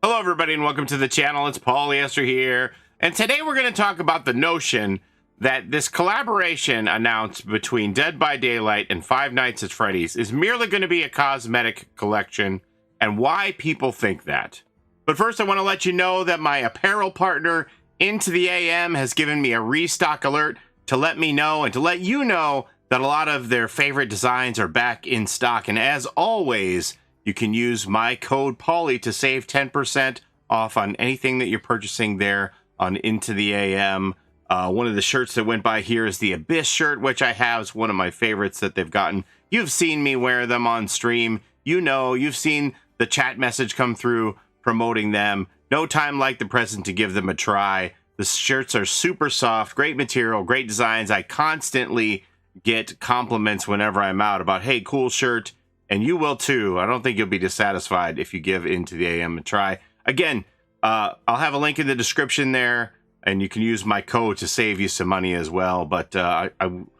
Hello everybody and welcome to the channel. It's Paulie Esther here. And today we're going to talk about the notion that this collaboration announced between Dead by Daylight and Five Nights at Freddy's is merely going to be a cosmetic collection and why people think that. But first I want to let you know that my apparel partner Into the AM has given me a restock alert to let me know and to let you know that a lot of their favorite designs are back in stock. And as always, you can use my code Paulie to save 10% off on anything that you're purchasing there on Into the AM. One of the shirts that went by here is the Abyss shirt, which I have. Is one of my favorites that they've gotten. You've seen me wear them on stream. You know, you've seen the chat message come through promoting them. No time like the present to give them a try. The shirts are super soft, great material, great designs. I constantly get compliments whenever I'm out about, hey, cool shirt. And you will too. I don't think you'll be dissatisfied if you give Into the AM a try. Again, I'll have a link in the description there, and you can use my code to save you some money as well. But I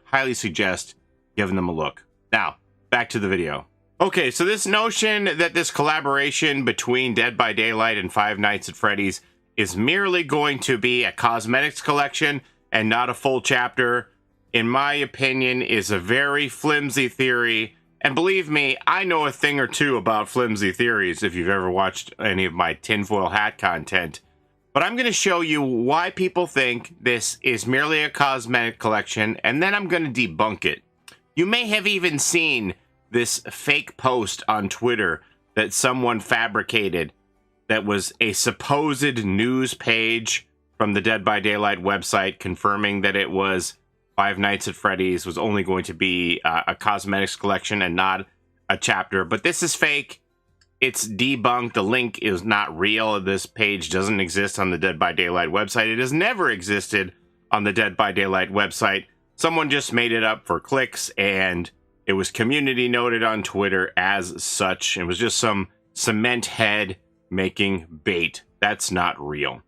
highly suggest giving them a look. Now, back to the video. Okay, so this notion that this collaboration between Dead by Daylight and Five Nights at Freddy's is merely going to be a cosmetics collection and not a full chapter, in my opinion, is a very flimsy theory. And believe me, I know a thing or two about flimsy theories if you've ever watched any of my tinfoil hat content. But I'm going to show you why people think this is merely a cosmetic collection, and then I'm going to debunk it. You may have even seen this fake post on Twitter that someone fabricated that was a supposed news page from the Dead by Daylight website confirming that it was Five Nights at Freddy's was only going to be a cosmetics collection and not a chapter. But this is fake. It's debunked. The link is not real. This page doesn't exist on the Dead by Daylight website. It has never existed on the Dead by Daylight website. Someone just made it up for clicks, and it was community noted on Twitter as such. It was just some cement head making bait. That's not real.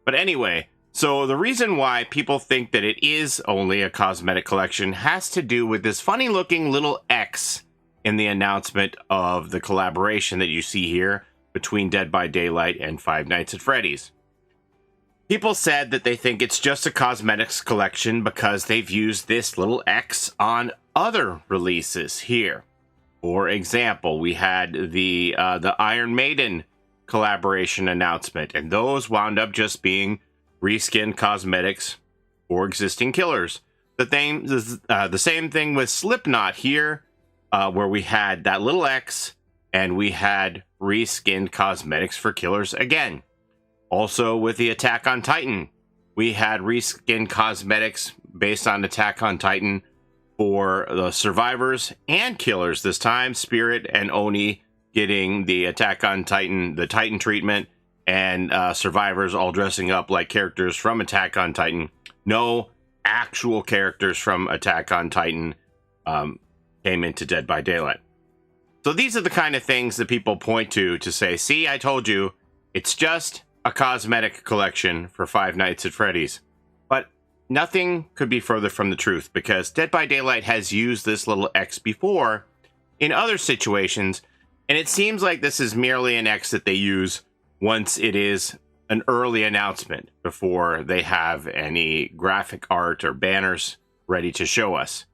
But anyway, so the reason why people think that it is only a cosmetic collection has to do with this funny looking little X in the announcement of the collaboration that you see here between Dead by Daylight and Five Nights at Freddy's. People said that they think it's just a cosmetics collection because they've used this little X on other releases here. For example, we had the Iron Maiden collaboration announcement, and those wound up just being reskin cosmetics for existing killers. The same thing with Slipknot here, where we had that little X and we had reskinned cosmetics for killers again. Also with the Attack on Titan, we had reskinned cosmetics based on Attack on Titan for the survivors and killers this time. Spirit and Oni getting the Attack on Titan, the Titan treatment, and survivors all dressing up like characters from Attack on Titan. No actual characters from Attack on Titan came into Dead by Daylight. So these are the kind of things that people point to say, see, I told you, it's just a cosmetic collection for Five Nights at Freddy's. But nothing could be further from the truth, because Dead by Daylight has used this little X before in other situations, and it seems like this is merely an X that they use once it is an early announcement before they have any graphic art or banners ready to show us.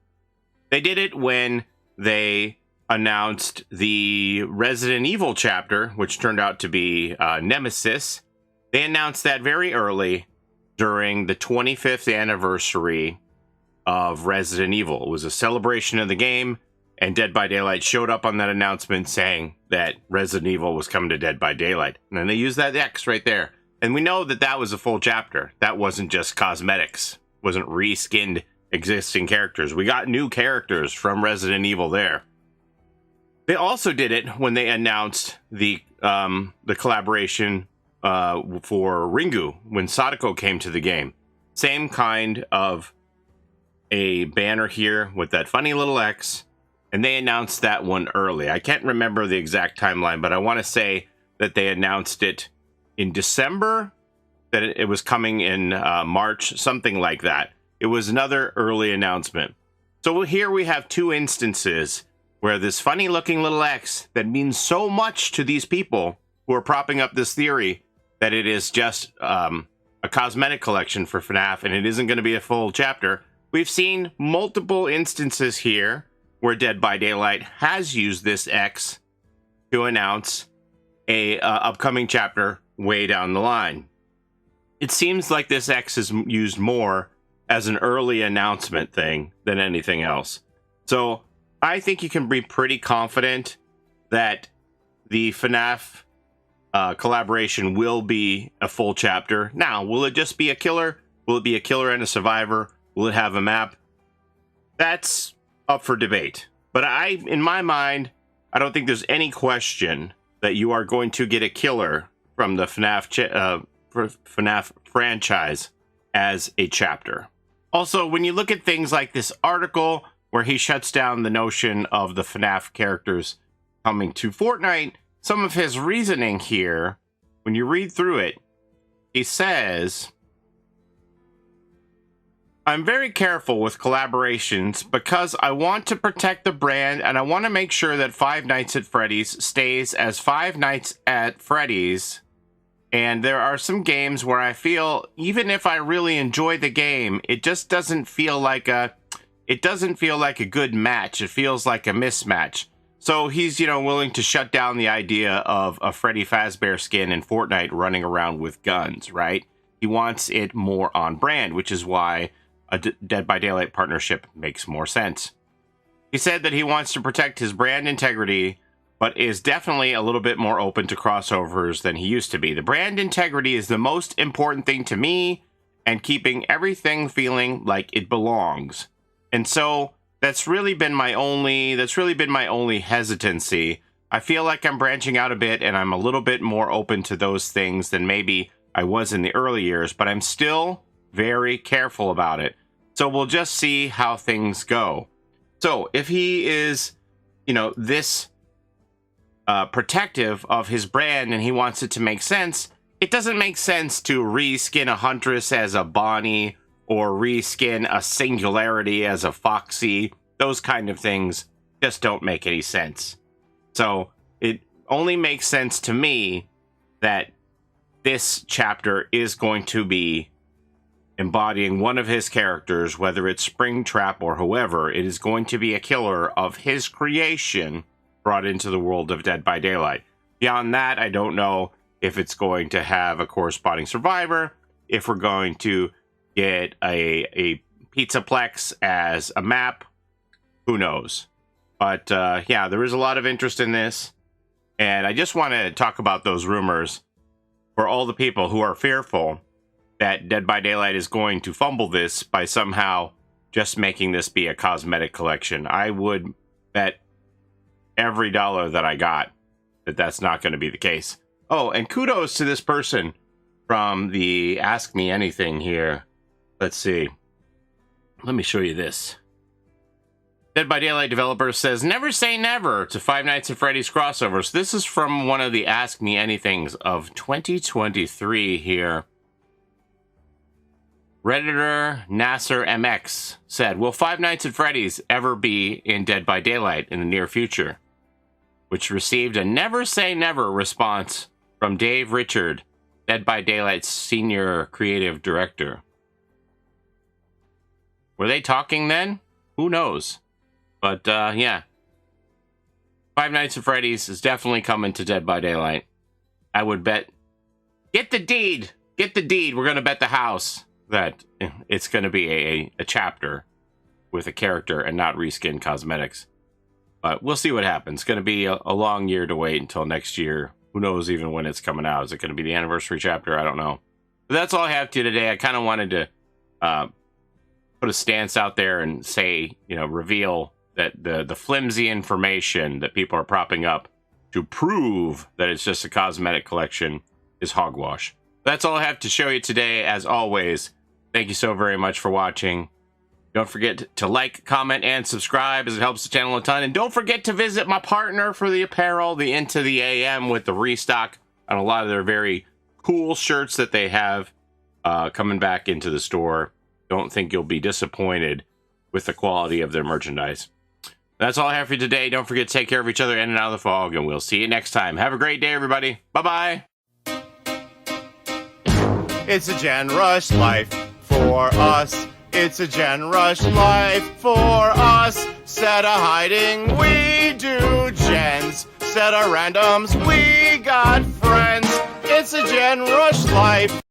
They did it when they announced the Resident Evil chapter, which turned out to be Nemesis. They announced that very early during the 25th anniversary of Resident Evil. It was a celebration of the game, and Dead by Daylight showed up on that announcement saying that Resident Evil was coming to Dead by Daylight. And then they used that X right there. And we know that that was a full chapter. That wasn't just cosmetics. It wasn't reskinned existing characters. We got new characters from Resident Evil there. They also did it when they announced the collaboration for Ringu, when Sadako came to the game. Same kind of a banner here with that funny little X. And they announced that one early. I can't remember the exact timeline, but I want to say that they announced it in December, that it was coming in March, something like that. It was another early announcement. So here we have two instances where this funny looking little X that means so much to these people who are propping up this theory that it is just a cosmetic collection for FNAF and it isn't going to be a full chapter. We've seen multiple instances here where Dead by Daylight has used this X to announce a upcoming chapter way down the line. It seems like this X is used more as an early announcement thing than anything else. So I think you can be pretty confident that the FNAF collaboration will be a full chapter. Now, will it just be a killer? Will it be a killer and a survivor? Will it have a map? That's up for debate. But in my mind, I don't think there's any question that you are going to get a killer from the FNAF franchise as a chapter. Also, when you look at things like this article where he shuts down the notion of the FNAF characters coming to Fortnite, some of his reasoning here, when you read through it, he says, I'm very careful with collaborations because I want to protect the brand and I want to make sure that Five Nights at Freddy's stays as Five Nights at Freddy's. And there are some games where I feel, even if I really enjoy the game, it just doesn't feel like a good match. It feels like a mismatch. So he's, willing to shut down the idea of a Freddy Fazbear skin in Fortnite running around with guns, right? He wants it more on brand, which is why a Dead by Daylight partnership makes more sense. He said that he wants to protect his brand integrity, but is definitely a little bit more open to crossovers than he used to be. The brand integrity is the most important thing to me, and keeping everything feeling like it belongs. And so that's really been my only hesitancy. I feel like I'm branching out a bit and I'm a little bit more open to those things than maybe I was in the early years, but I'm still very careful about it. So we'll just see how things go. So if he is, this protective of his brand and he wants it to make sense, it doesn't make sense to reskin a Huntress as a Bonnie or reskin a Singularity as a Foxy. Those kind of things just don't make any sense. So it only makes sense to me that this chapter is going to be embodying one of his characters, whether it's Springtrap or whoever. It is going to be a killer of his creation brought into the world of Dead by Daylight. Beyond that, I don't know if it's going to have a corresponding survivor, if we're going to get a Pizzaplex as a map. Who knows? But yeah, there is a lot of interest in this. And I just want to talk about those rumors for all the people who are fearful that Dead by Daylight is going to fumble this by somehow just making this be a cosmetic collection. I would bet every dollar that I got that that's not going to be the case. Oh, and kudos to this person from the Ask Me Anything here. Let's see. Let me show you this. Dead by Daylight developer says, never say never to Five Nights at Freddy's crossovers. This is from one of the Ask Me Anythings of 2023 here. Redditor Nasser MX said, will Five Nights at Freddy's ever be in Dead by Daylight in the near future? Which received a never say never response from Dave Richard, Dead by Daylight's senior creative director. Were they talking then? Who knows? But, yeah. Five Nights at Freddy's is definitely coming to Dead by Daylight. I would bet... Get the deed! Get the deed! We're going to bet the house that it's going to be a chapter with a character and not reskin cosmetics. But we'll see what happens. It's going to be a long year to wait until next year. Who knows even when it's coming out? Is it going to be the anniversary chapter? I don't know. But that's all I have to today. I kind of wanted to put a stance out there and say, reveal that the flimsy information that people are propping up to prove that it's just a cosmetic collection is hogwash. That's all I have to show you today. As always, thank you so very much for watching. Don't forget to like, comment, and subscribe as it helps the channel a ton. And don't forget to visit my partner for the apparel, the Into the AM, with the restock on a lot of their very cool shirts that they have coming back into the store. Don't think you'll be disappointed with the quality of their merchandise. That's all I have for you today. Don't forget to take care of each other in and out of the fog, and we'll see you next time. Have a great day, everybody. Bye-bye. It's a Gen Rush life for us. It's a Gen Rush life for us. Set a hiding, we do gens. Set a randoms, we got friends. It's a Gen Rush life.